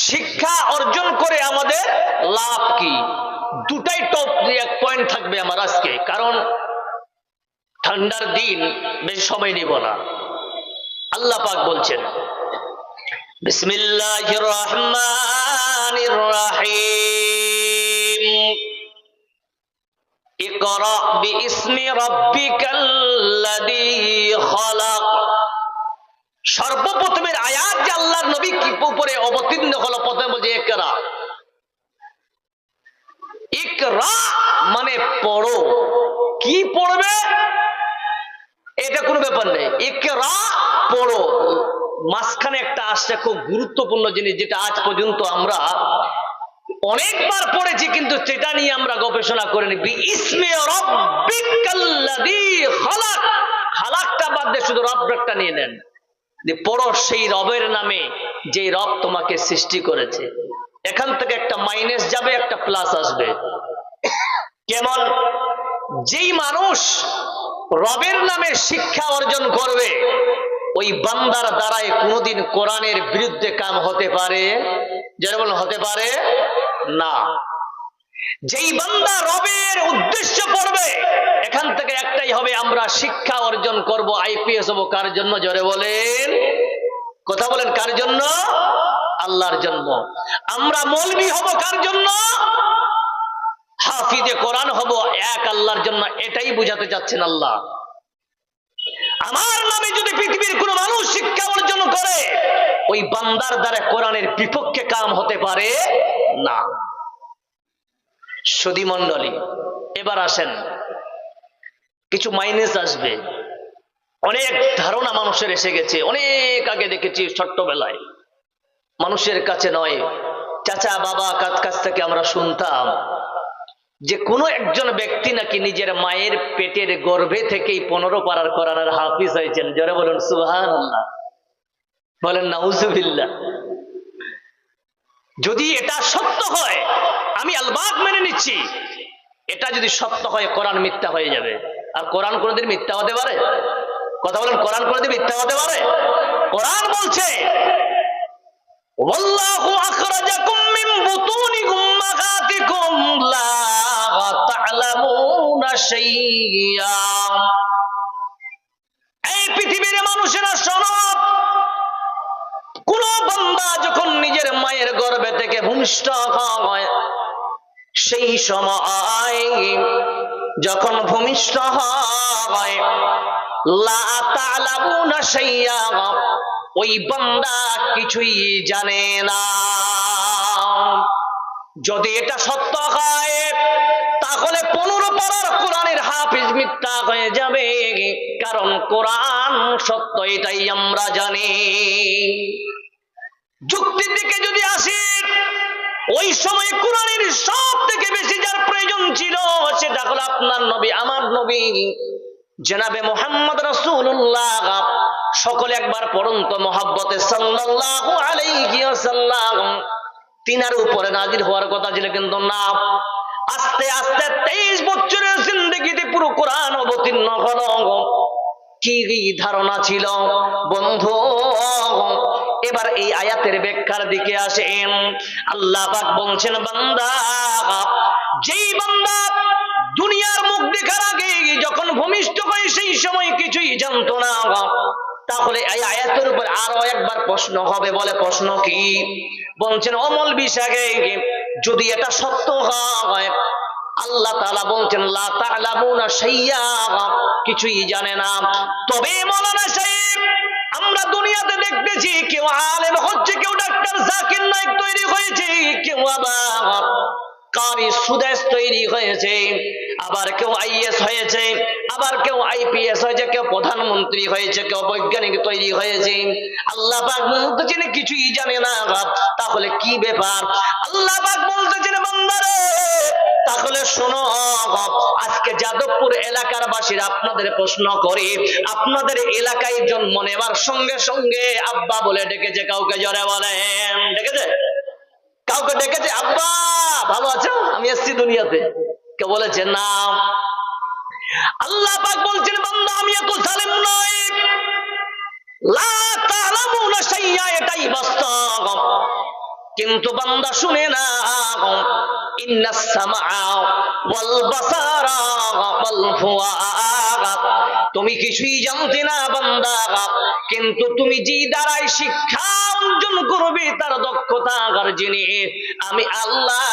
শিক্ষা অর্জন করে আমাদের লাভ কি? দুটাই টপ এক পয়েন্ট থাকবে আমার আজকে, কারণ ঠান্ডার দিন, বেশি সময় নিব না। আল্লাহ পাক বলছেন, বিসমিল্লাহির রহমানির রহিম, ইকরা বিইসমি রাব্বিকাল্লাযী খালাক। সর্বপ্রথমের আয়াত যে আল্লাহর নবী কি উপরে অবতীর্ণ হলো, প্রথমে বলছে ইকরা। ইকরা মানে পড়ো। কি পড়বে এটা কোনো ব্যাপার নেই, ইকরা পড়ো। মাঝখানে একটা আসছে খুব গুরুত্বপূর্ণ জিনিস, যেটা আজ পর্যন্ত আমরা অনেকবার পড়েছি, কিন্তু সেটা নিয়ে আমরা গবেষণা করিনি। বিইসমি রাব্বিকাল্লাযী খালাক, খালাকটা বাদ দিয়ে শুধু রবটা নিয়ে নেন, যে পড়ো সেই রবের নামে যে রব তোমাকে সৃষ্টি করেছে। এখান থেকে একটা মাইনাস যাবে, একটা প্লাস আসবে। কেমন? যেই মানুষ রবের নামে শিক্ষা অর্জন করবে, ওই বান্দার দ্বারাই কোনোদিন কোরআনের বিরুদ্ধে কাম হতে পারে? যারা বলেন হতে পারে না। যেই বান্দা রবের উদ্দেশ্য পড়বে, এখান থেকে একটাই হবে, আমরা শিক্ষা অর্জন করব, আইপিএস হবো। কার জন্য? জোরে বলেন, কথা বলেন, কার জন্য? আল্লাহর জন্য। আমরা মৌলবি হব কার জন্য? হাফিজে কোরআন হব এক আল্লাহর জন্য। এটাই বুঝাতে চাচ্ছেন আল্লাহ। আমার নামে যদি পৃথিবীর কোন মানুষ শিক্ষা অর্জন করে, ওই বান্দার দ্বারা কোরআনের বিপক্ষে কাম হতে পারে না। সুধী মণ্ডলী, এবার আসেন, কিছু মাইনাস আসবে। অনেক ধারণা মানুষের এসে গেছে, অনেক আগে দেখেছি ছোট্টবেলায়, মানুষের কাছে নয়, চাচা বাবা কাছ থেকে আমরা শুনতাম যে কোনো একজন ব্যক্তি নাকি নিজের মায়ের পেটের গর্ভে থেকেই 15 পারার কোরআনের হাফিজ হয়েছেন। যারা বলেন সুবহানাল্লাহ, বলেন নাউজুবিল্লাহ। যদি এটা সত্য হয়, আমি আলবাত মেনে নিচ্ছি। এটা যদি সত্য হয়, কোরআন মিথ্যা হয়ে যাবে। আর কোরআন কোনদিন মিথ্যা হতে পারে? কথা বলেন, কোরআন কোনদিন মিথ্যা হতে পারে? কোরআন বলছে, ওয়াল্লাহু আখরাজাকুম মিন বুতুনি উম্মাহাতিকুম লা তা'লামুনা শাইয়্যা। এই পৃথিবীর মানুষেরা শোনো, কোন বান্দা যখন নিজের মায়ের গর্ভে থেকে ভূমিষ্ঠ হয়, সেই সময় যখন ভূমিষ্ঠ হয়, লা তা'লামুনা শাইয়্যা, ওই বান্দা কিছুই জানে না। যদি এটা সত্য হয়, তাহলে 15 পারার কোরআনের হাফিজ মিথ্যা হয়ে যাবে, কারণ কোরআন সত্য, এটাই আমরা জানি। যুক্তির দিকে যদি আসি, ওই সময় কোরআনের সব থেকে বেশি যার প্রয়োজন ছিল, সেটা হলো আপনার নবী, আমার নবী জনাবে মুহাম্মদ রাসূলুল্লাহ। সকলে একবার পড়ুন তো মহব্বতে সাল্লাল্লাহু আলাইহি ওয়াসাল্লাম। তিনার উপরে নাজিল হওয়ার কথা ছিল, কিন্তু না, আস্তে আস্তে 23 বছরের জিন্দেগিতে পুরো কোরআন অবতীর্ণ হলো। কি ধারণা ছিল বন্ধু? এবার এই আয়াতের ব্যাখ্যার দিকে আসেন। আল্লাহ পাক বলছেন, বান্দা, যেই বান্দা দুনিয়ার মুখ দেখার আগে যখন ভূমিষ্ঠ হয়, সেই সময় কিছুই জানতো না, তাহলে এই আয়াতের উপর আরো একবার প্রশ্ন হবে। বলে, প্রশ্ন কি? বলছেন, ও মৌলবি সাহেব, যদি এটা সত্য হয়, আল্লাহ তাআলা বলছেন লা তা'লামুনা শাইয়্যা, কিছুই জানে না, তবে মাওলানা সাহেব আমরা দুনিয়াতে দেখতেছি কেউ আলেম হচ্ছে, কেউ ডাক্তার জাকির নায়েক তৈরি হয়েছে, কেউ আবার কারি সুদেশ তৈরি হয়েছে, আবার কেউ আইএস হয়েছে, আবার কেউ আইপিএস হয়েছে, কেউ প্রধানমন্ত্রী হয়েছে, কেউ বৈজ্ঞানিক তৈরি হয়েছে। আল্লাহ পাক বলতেছেন কিছুই জানে না, তাহলে কি ব্যাপার? আল্লাহ পাক বলতেছেন, বান্দারে, তাহলে শোনো, আজকে যাদবপুর এলাকার বাসীরা আপনাদের প্রশ্ন করে, আপনাদের এলাকায় জন্ম নেওয়ার সঙ্গে সঙ্গে আব্বা বলে ডেকেছে কাউকে? জোরে বলেন, ডেকেছে? কাউকে ডেকেছে আব্বা ভালো আছো, আমি এসছি দুনিয়াতে? কে বলেছে? না। আল্লাহ পাক বলছেন, বান্দা, আমি এত জালেম নই। লা তা'লামুনা শাইয়্যা, এটাই বাস্তব। কিন্তু বান্দা শুনে না, ইন্নাস সামআ ওয়াল বাসারা ওয়াল ফুআদ, তুমি কিছুই জানতে না বান্দা, কিন্তু তুমি যে দ্বারাই শিক্ষা অর্জন করবে তার দক্ষতা আর জেনে আমি আল্লাহ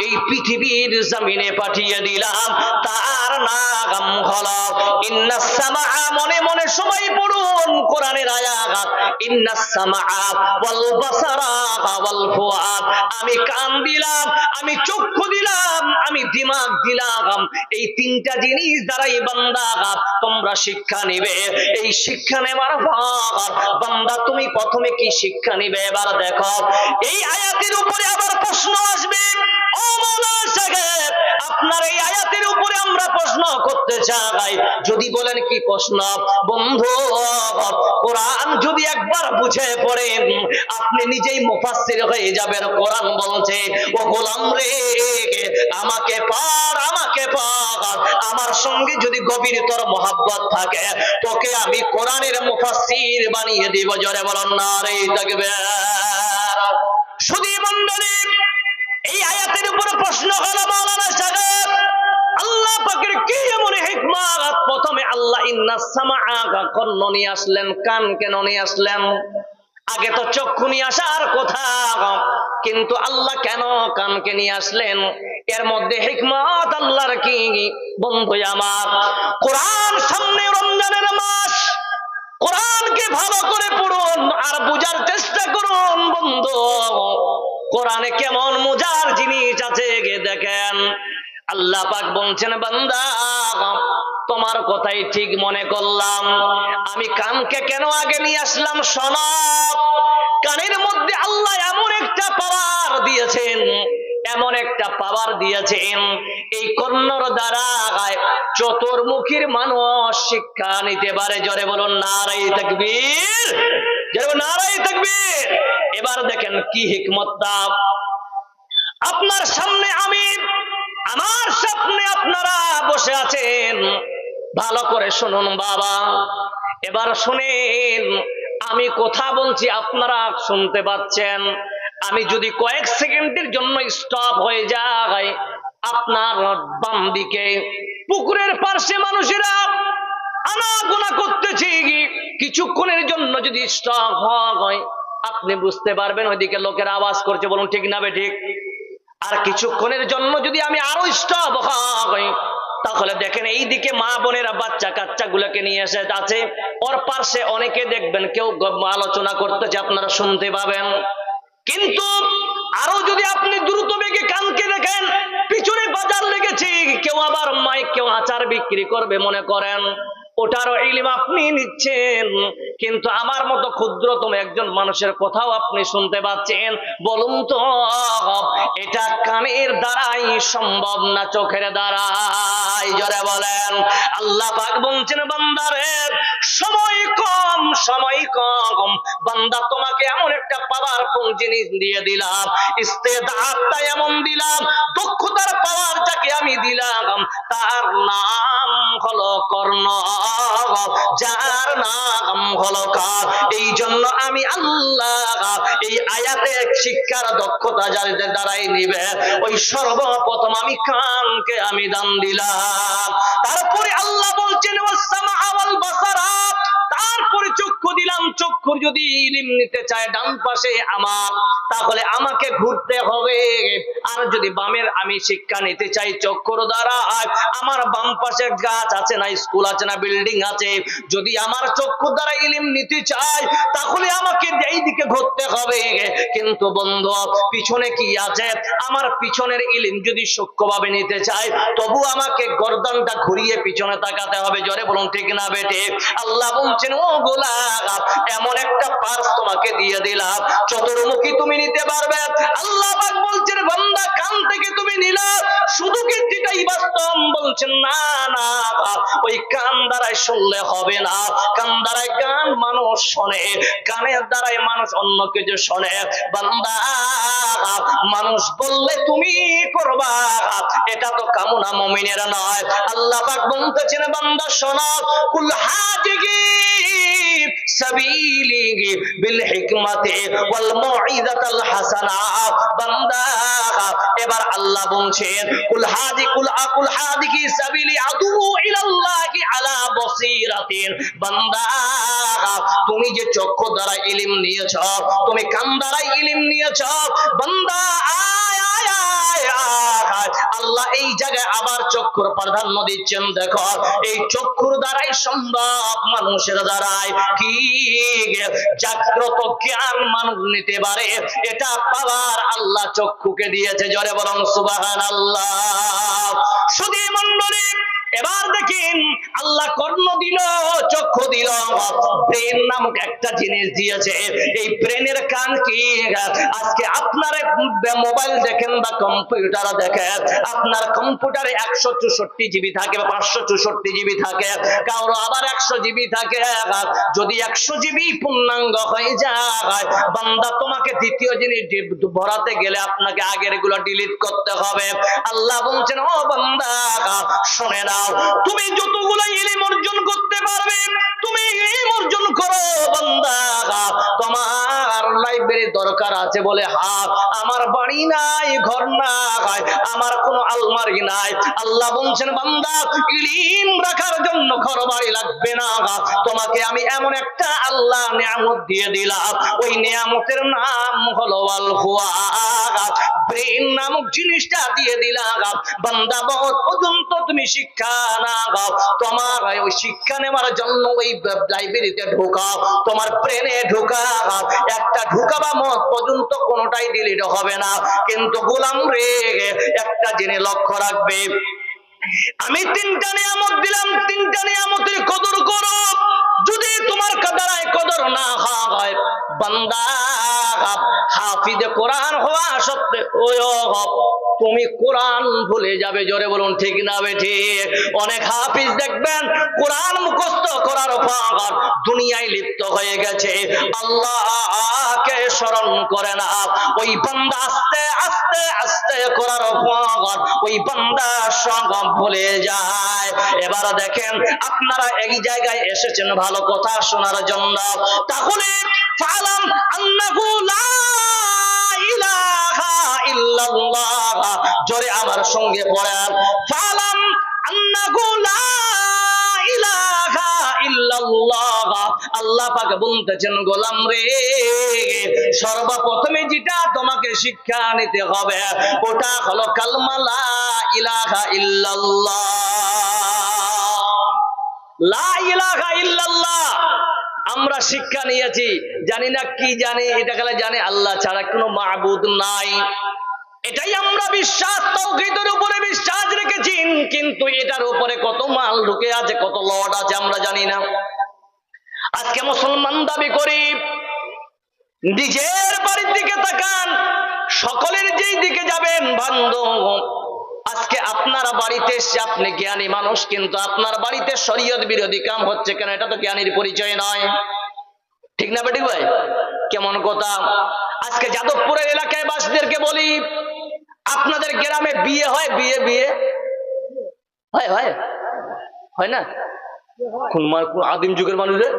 এই পৃথিবীর জমিনে পাঠিয়ে দিলাম, তার নাম হলো ইন্নাস সামআ। মনে মনে সবাই পড়ুন কোরআনের আয়াত, ইন্নাস সামআ ওয়াল বাসারা ওয়াল ফুআদ। আমি কান দিলাম, আমি চক্ষু দিলাম, আমি দিমাগ দিলাম, এই তিনটা জিনিস দ্বারাই বান্দা তোমরা শিক্ষা নিবে। এই শিক্ষা নেবার পর বান্দা তুমি প্রথমে কি শিক্ষা নিবে এবার দেখো। এই আয়াতের উপরে আবার প্রশ্ন আসবে। ও মাওলানা সাহেব, আপনার এই আয়াতের উপরে আমরা প্রশ্ন করতে চাই। যদি বলেন কি প্রশ্ন? বন্ধু, কোরআন যদি একবার বুঝে পড়েন আপনি নিজেই মুফাসসির হয়ে যাবেন। কোরআন বলছে, ও গোলাম রে আমাকে পড়, আমাকে পড়, আমার সঙ্গে যদি গভীরতর মহব্বত থাকে তোকে আমি কোরআনের মুফাসসির বানিয়ে দিব। জোরে বলুন নারে তাকবীর। শুধু মণ্ডলী, এই আয়াতের উপরে প্রশ্ন হলো মাওলানা সাহেব আল্লাহ পাকের কি এমন হিকমত? প্রথমে আল্লাহ ইন্নাস সামআ কর্ণ নিয়ে আসলেন, কান কেন নিয়ে আসলেন? আগে তো চক্ষু নিয়ে আসার কথা, কিন্তু আল্লাহ কেন কানকে নিয়ে আসলেন? এর মধ্যে হিকমত আল্লাহর কি? বন্ধু আমার, কোরআন সামনে রমজানের মাস, কোরআনকে ভালো করে পড়ুন আর বোঝার চেষ্টা করুন। বন্ধু, কোরআনে কেমন মজার জিনিস আছে দেখেন। আল্লাহ পাক বলছেন, বান্দা তোমার কথাই ঠিক মনে করলাম, আমি কানকে কেন আগে নিয়ে আসলাম শোনো। কানের মধ্যে আল্লাহ এমন একটা পাওয়ার দিয়েছেন, এমন একটা পাওয়ার দিয়েছেন, এই কর্ণর দ্বারা চতুর্মুখীর মানুষ শিক্ষা নিতে পারে। জোরে বলুন নারে তাকবীর, জোরে নারে তাকবীর। এবার দেখেন কি হিকমতটা। আপনার সামনে আমি, আমার সামনে আপনারা বসে আছেন, ভালো করে শুনুন বাবা। এবার শুনেন, আমি কথা বলছি আপনারা শুনতে পাচ্ছেন। আমি যদি কয়েক সেকেন্ডের জন্য স্টপ হয়ে যাই, আপনার বাম দিকে পুকুরের পাশে মানুষেরা আনাগোনা করতেছে, কিছুক্ষণের জন্য যদি স্টপ হয় আপনি বুঝতে পারবেন ওইদিকে লোকের আওয়াজ করছে। বলুন ঠিক না বে ঠিক? আর কিছুক্ষণের জন্য যদি আমি আরো স্টপ হই, তাহলে দেখেন এইদিকে মা বোনেরা বাচ্চা কাচ্চা গুলোকে নিয়ে এসে আছে, ওর পাশে অনেকে দেখবেন কেউ আলোচনা করতেছে, আপনারা শুনতে পাবেন। কিন্তু আরো যদি আপনি দ্রুত বেগে কানকে দেখেন, পিছনে বাজার লেগেছে, কেউ আবার মাইক, কেউ আচার বিক্রি করবে মনে করেন, ওটারও ইলম আপনি নিচ্ছেন, কিন্তু আমার মতো ক্ষুদ্রতম একজন মানুষের কথাও আপনি শুনতে পাচ্ছেন। বলুন তো এটা কানের দ্বারাই সম্ভব না চোখের দ্বারাই? জোরে বলেন। আল্লাহ পাক বলছেন, বান্দারে সময় কম, সময় কম, বান্দা তোমাকে এমন একটা পাওয়ারফুল জিনিস দিয়ে দিলাম, ইস্তেদাতটা এমন দিলাম, দক্ষতার পাওয়ার যাকে আমি দিলাম তার নাম হলো কর্ণ, যার নাম হলো কান। এই জন্য আমি আল্লাহ এই আয়াতে শিক্ষার দক্ষতা যাদের দ্বারাই নিবে, ওই সর্বপ্রথম আমি কানকে আমি দান দিলাম। তারপরে আল্লাহ বলছেন ওয়াসসামা ওয়াল বাসারা, তারপরে চক্ষু দিলাম। চক্ষুর যদি ইলম নিতে চায় ডান পাশে আমার, তাহলে আমাকে ঘুরতে হবে। আর যদি বামের আমি শিক্ষা নিতে চাই চক্ষুর দ্বারা, আমার বাম পাশে গাছ আছে না, স্কুল আছে না, বিল্ডিং আছে, যদি আমার চক্ষুর দ্বারা ইলম নিতে চাই তাহলে আমাকে এই দিকে ঘুরতে হবে। কিন্তু বন্ধু, পিছনে কি আছে? আমার পিছনের ইলম যদি সূক্ষ্মভাবে নিতে চাই তবু আমাকে গর্দনটা ঘুরিয়ে পিছনে তাকাতে হবে। জোরে বলুন ঠিক না বেটে? আল্লাহ বলছেন, ও গোলাম, এমন একটা পার্স তোমাকে দিয়ে দিলাম, চতুর্মুখী তুমি নিতে পারবে। আল্লাহ পাক বলছেন, বান্দা কান থেকে তুমি নিলা, শুধু কি এটাই বাস্তব? বলছেন না না, ওই কান দ্বারাই শুনলে হবে না। কান দ্বারাই গান মানুষ শোনে, কানের দ্বারাই মানুষ অন্য কিছু শোনে। বান্দা মানুষ বললে তুমি করবা, এটা তো কামনা মুমিনের নয়। আল্লাহ পাক বলতেছেন, বান্দা শোনো, কুল হাজিগি সাবিলিহি বিল হিকমাতি ওয়াল মাউইযাতাল হাসানা। বান্দা এবার আল্লাহ বলছেন কুল হাদিহি সাবিলি আদু ইলাল্লাহি আলা বাসীরাতিন। বান্দা তুমি যে চক্ষু দ্বারা ইলম নিয়েছো, তুমি কান দ্বারা ইলম নিয়েছো, বান্দা আল্লাহ এই জায়গায় আবার চক্ষুর প্রাধান্য দিচ্ছেন। দেখো এই চক্ষুর দ্বারাই সম্ভব মানুষের দ্বারাই কি জাগ্রত জ্ঞান মানুষ নিতে পারে, এটা পাওয়ার আল্লাহ চক্ষুকে দিয়েছে। জোরে বলুন সুবহানাল্লাহ। শুধু মণ্ডলী এবার দেখেন আল্লাহ কর্ণ দিল, চক্ষু দিল, ব্রেন নামক একটা জিনিস দিয়েছে। এই ব্রেনের কান কি আজকে আপনার মোবাইল দেখেন বা কম্পিউটার দেখেন, আপনার কম্পিউটারে 164 জিবি থাকে বা 564 জিবি থাকে, কারো আবার 100 জিবি থাকে। যদি 100 জিবি পূর্ণাঙ্গ হয়ে যায়, বান্দা তোমাকে দ্বিতীয় জিনিস ভরাতে গেলে আপনাকে আগের গুলো ডিলিট করতে হবে। আল্লাহ বলছেন ও বান্দা শুনে নাও, তুমি যতগুলো ইলম অর্জন করতে পারবে তুমি ইলম অর্জন করো। বান্দা তোমার লাইব্রেরি দরকার আছে বলে আমার বাড়ি নাই, ঘর নাই, আমার কোনো আলমারি নাই। আল্লাহ বলছেন বান্দা ইলম রাখার জন্য ঘর বাড়ি লাগবে না, তোমাকে আমি এমন একটা আল্লাহ নিয়ামত দিয়ে দিলাম, ওই নিয়ামতের নাম হলো আল ফুয়াদ, ব্রেন নামক জিনিসটা দিয়ে দিলাম। বান্দা বহুত পর্যন্ত তুমি শিক্ষা না গাও, তোমার ওই শিক্ষা নেওয়ার জন্য ওই লাইব্রেরিতে ঢোকাও, তোমার ব্রেনে ঢোকাও, একটা ঢুকাবা মত পর্যন্ত কোনোটাই ডিলিট হবে না। কিন্তু গোলাম রে একটা জিনিস লক্ষ্য রাখবে, আমি 3টা নিয়ামত দিলাম, 3টা নিয়ামতের কদর করো। যদি তোমার দ্বারায় কদর না হয়, বান্দা হাফিজে কোরআন হওয়া সত্ত্বেও তুমি কোরআন ভুলে যাবে। জোরে বলুন ঠিক না বেঠিক? অনেক হাফিজ দেখবেন কোরআন মুখস্থ করার পর দুনিয়ায় লিপ্ত হয়ে গেছে, আল্লাহকে স্মরণ করে না। ওই বান্দা আস্তে আস্তে আস্তে করার পর ওই বান্দা সঙ্গ ভুলে যায়। এবার দেখেন আপনারা এই জায়গায় এসেছেন ভালো কথা শোনার জন্য, তাহলে ফালাম আন্নাহু লা ইলাহা ইল্লাল্লাহ, জোরে আমার সঙ্গে পড়েন, ফালাম আন্নাহু লা ইলাহা ইল্লাল্লাহ। আল্লাহ পাক বলতেছেন গোলাম রে সর্বপ্রথমে যেটা তোমাকে শিক্ষা নিতে হবে ওটা হলো কালমা লা ইলাহা ইল্লাল্লাহ। লা ইলাহা ইল্লাল্লাহ আমরা শিক্ষা নিয়েছি, জানি না কি জানি, এটা গেলে জানি আল্লাহ ছাড়া কোনো মাবুদ নাই, এটাই আমরা বিশ্বাস, তাওহীদের উপরে বিশ্বাস রেখেছি। কিন্তু এটার উপরে কত মাল ঢুকে আছে, কত লট আছে আমরা জানি না। আজকে মুসলমান দাবি করি, নিজের বাড়ির দিকে তাকান, সকলের যেই দিকে যাবেন বান্ধব, আজকে আপনার বাড়িতে এসে আপনি জ্ঞানী মানুষ, কিন্তু আপনার বাড়িতে শরীয়ত বিরোধী কাম হচ্ছে কেন? এটা তো জ্ঞানীর পরিচয় নয়, ঠিক না বেটি ভাই? কেমন কথা? আজকে যাদবপুরের এলাকায় বাসীদেরকে বলি, আপনাদের গ্রামে বিয়ে হয়? বিয়ে বিয়ে হয় হয় হয় না? কোন আদিম যুগের মানুষের